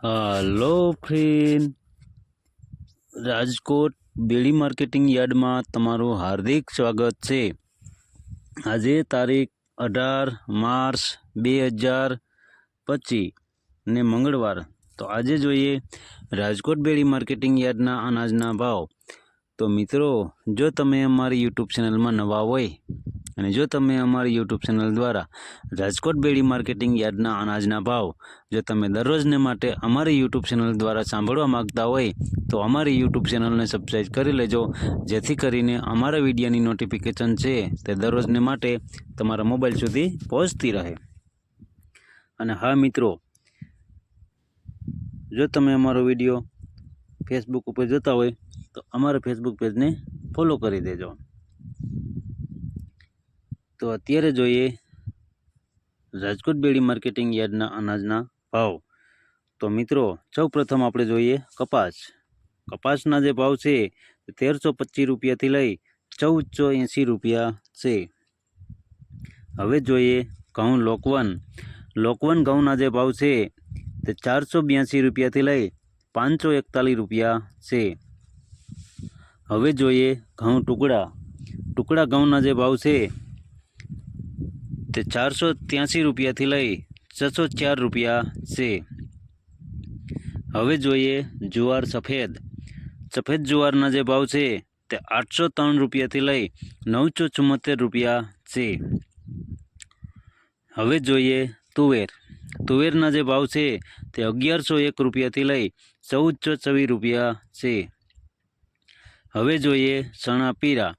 Hello friend, Rajkot બેડી marketing યાર્ડમાં તમારું હાર્દિક સ્વાગત છે। આજે તારીખ 18 માર્ચ 2025 ને મંગળવાર। તો આજે જોઈએ રાજકોટ બેડી માર્કેટિંગ યાર્ડના અનાજના ભાવ। તો મિત્રો, જો તમે અમારી યુટ્યુબ ચેનલમાં નવા હોય અને જો તમે અમારી યુટ્યુબ ચેનલ દ્વારા રાજકોટ બેડી માર્કેટિંગ યાર્ડના અનાજના ભાવ જો તમે દરરોજને માટે અમારી યુટ્યુબ ચેનલ દ્વારા સાંભળવા માગતા હોય તો અમારી યુટ્યુબ ચેનલને સબસ્ક્રાઈબ કરી લેજો, જેથી કરીને અમારા વિડીયોની નોટિફિકેશન છે તે દરરોજને માટે તમારા મોબાઈલ સુધી પહોંચતી રહે। અને હા મિત્રો, જો તમે અમારો વિડીયો ફેસબુક ઉપર જોતા હોય તો અમારા ફેસબુક પેજને ફોલો કરી દેજો। તો અત્યારે જોઈએ રાજકોટ બેડી માર્કેટિંગ યાર્ડના અનાજના ભાવ। તો મિત્રો, સૌ પ્રથમ આપણે જોઈએ કપાસના જે ભાવ છે 1325 રૂપિયાથી લઈ 1480 રૂપિયા છે। હવે જોઈએ ઘઉં લોકવન ઘઉંના જે ભાવ છે તે 482 રૂપિયાથી લઈ 541 રૂપિયા છે। હવે જોઈએ ઘઉં ટુકડા ઘઉંના જે ભાવ છે તે 483 રૂપિયાથી લઈ 604 રૂપિયા છે। હવે જોઈએ જુવાર સફેદ જુવારના જે ભાવ છે તે 803 રૂપિયાથી લઈ 974 રૂપિયા છે। હવે જોઈએ તુવેરના જે ભાવ છે તે 1101 રૂપિયાથી લઈ 1424 રૂપિયા છે। હવે જોઈએ ચણા પીરા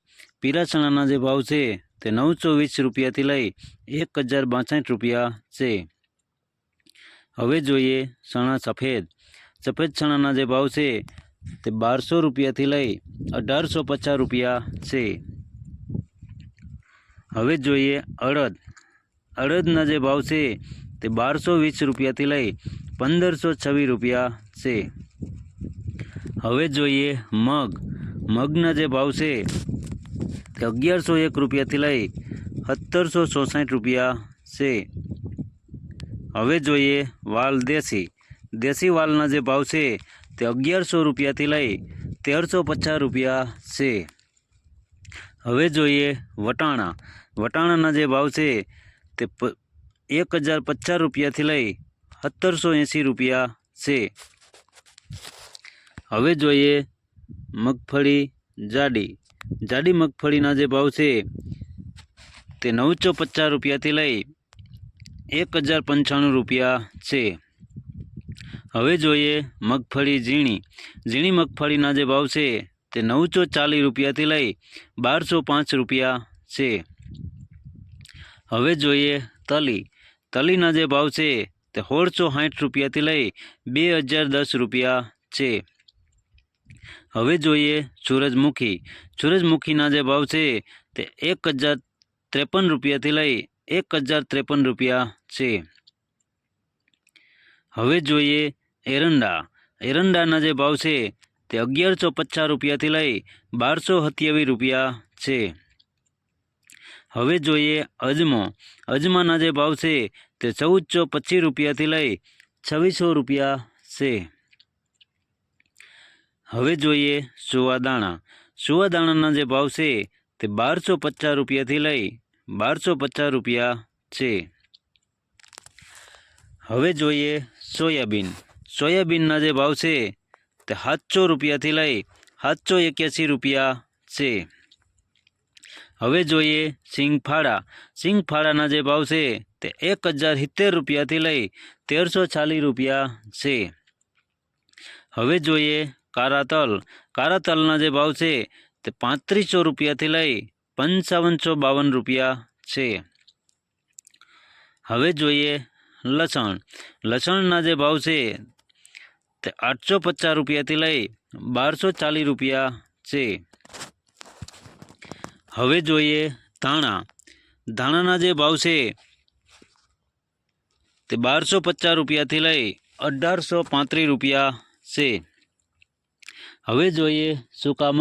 ચણાના જે ભાવ છે તે 920 રૂપિયાથી લઈ 1062 રૂપિયા છે। હવે જોઈએ ચણા સફેદ ચણાના જે ભાવ છે તે 1200 રૂપિયાથી લઈ 1850 રૂપિયા છે। હવે જોઈએ અડદના જે ભાવ છે તે 1220 રૂપિયાથી લઈ 1526 રૂપિયા છે। હવે જોઈએ મગના જે ભાવ છે તે 1101 રૂપિયાથી લઈ 1764 રૂપિયા છે। હવે જોઈએ વાલ દેશી વાલના જે ભાવ છે તે 1100 રૂપિયાથી લઈ 1350 રૂપિયા છે। હવે જોઈએ વટાણાના જે ભાવ છે તે 1050 રૂપિયાથી લઈ 1780 રૂપિયા છે। હવે જોઈએ મગફળી જાડી મગફળીના જે ભાવ છે તે 950 રૂપિયાથી લઈ 1095 રૂપિયા છે। હવે જોઈએ મગફળી ઝીણી મગફળીના જે ભાવ છે તે 940 રૂપિયાથી લઈ 1205 રૂપિયા છે। હવે જોઈએ તલીના જે ભાવ છે તે 1660 રૂપિયાથી લઈ 2010 રૂપિયા છે। હવે જોઈએ સૂરજમુખીના જે ભાવ છે તે 1053 રૂપિયાથી લઈ 1053 રૂપિયા છે। હવે જોઈએ એરંડાના જે ભાવ છે તે 1150 રૂપિયાથી લઈ 1227 રૂપિયા છે। હવે જોઈએ અજમાના જે ભાવ છે તે 1425 રૂપિયાથી લઈ 2600 રૂપિયા છે। હવે જોઈએ સુવાદાણાના જે ભાવ છે તે 1250 રૂપિયાથી લઈ 1250 રૂપિયા છે। હવે જોઈએ સોયાબીનના જે ભાવ છે તે 700 રૂપિયાથી લઈ 781 રૂપિયા છે। હવે જોઈએ સિંગફાળાના જે ભાવ છે તે 1070 રૂપિયાથી લઈ 1340 રૂપિયા છે। હવે જોઈએ કાળા તલના જે ભાવ છે તે 3500 રૂપિયાથી લઈ 5552 રૂપિયા છે। હવે જોઈએ લસણના જે ભાવ છે તે 850 રૂપિયાથી લઈ 1240 રૂપિયા છે। હવે જોઈએ ધાણાના જે ભાવ છે તે 1250 રૂપિયાથી લઈ 1835 રૂપિયા છે। હવે જોઈએ સૂકા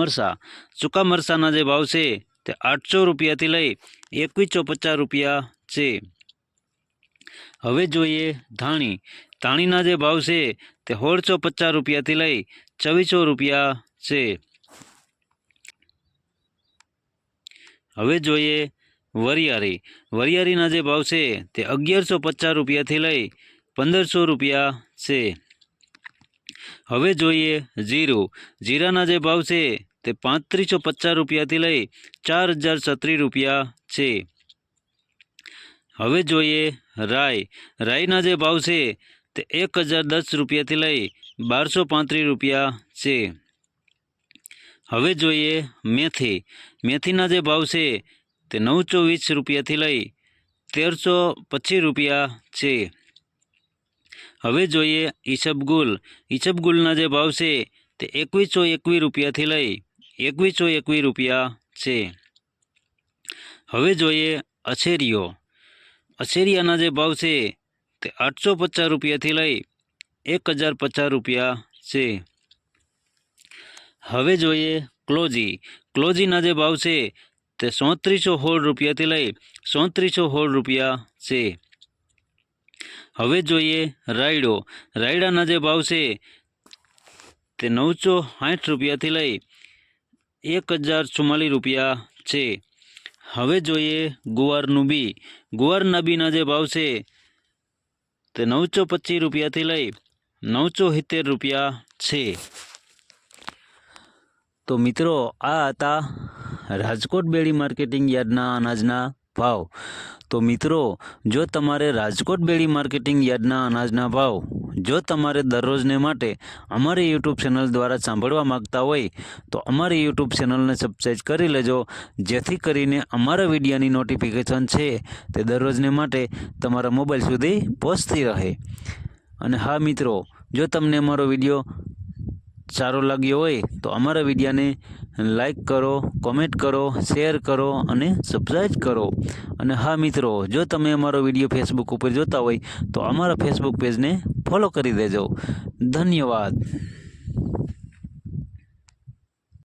મરચાંના જે ભાવ છે તે 800 રૂપિયાથી લઈ 2150 રૂપિયા છે। હવે જોઈએ ધાણીના જે ભાવ છે તે 1650 રૂપિયાથી લઈ 2400 રૂપિયા છે. હવે જોઈએ વરિયાળીના જે ભાવ છે તે 1150 રૂપિયાથી લઈ 1500 રૂપિયા છે. હવે જોઈએ જીરાના જે ભાવ છે તે 3550 રૂપિયાથી લઈ 4036 રૂપિયા છે. હવે જોઈએ રાઈના જે ભાવ છે તે 1010 રૂપિયાથી લઈ 1235 રૂપિયા છે. હવે જોઈએ મેથીના જે ભાવ છે તે 920 રૂપિયાથી લઈ 1325 રૂપિયા છે. હવે જોઈએ ઈસબગુલના જે ભાવ છે તે 2121 રૂપિયાથી લઈ 2121 રૂપિયા છે. હવે જોઈએ અશેરિયાના જે ભાવ છે તે 850 રૂપિયાથી લઈ 1050 રૂપિયા છે. હવે જોઈએ ક્લોજીના જે ભાવ છે તે 3416 રૂપિયાથી લઈ 3416 રૂપિયા છે. હવે જોઈએ રાયડાના જે ભાવ છે તે 960 રૂપિયાથી લઈ 1044 રૂપિયા છે. હવે જોઈએ ગુવારના બીના જે ભાવ છે તે 925 રૂપિયાથી લઈ 970 રૂપિયા છે. તો મિત્રો આ હતા રાજકોટ બેડી માર્કેટિંગ યાર્ડના અનાજના ભાવ. તો મિત્રો જો તમારે રાજકોટ બેડી માર્કેટિંગ યાર્ડના અનાજના ભાવ જો તમારે દરરોજને માટે અમારી યુટ્યુબ ચેનલ દ્વારા સાંભળવા માગતા હોય તો અમારી યુટ્યુબ ચેનલને સબસ્ક્રાઈબ કરી લેજો, જેથી કરીને અમારા વિડીયોની નોટિફિકેશન છે તે દરરોજને માટે તમારા મોબાઈલ સુધી પહોંચતી રહે. અને હા મિત્રો, જો તમને અમારો વિડીયો સારો લાગ્યો હોય તો અમારા વિડીયોને લાઈક કરો, કોમેન્ટ કરો, શેર કરો અને સબસ્ક્રાઈબ કરો. અને હા મિત્રો, જો તમે અમારો વિડીયો ફેસબુક ઉપર જોતા હોય તો અમારા ફેસબુક પેજને ફોલો કરી દેજો. ધન્યવાદ.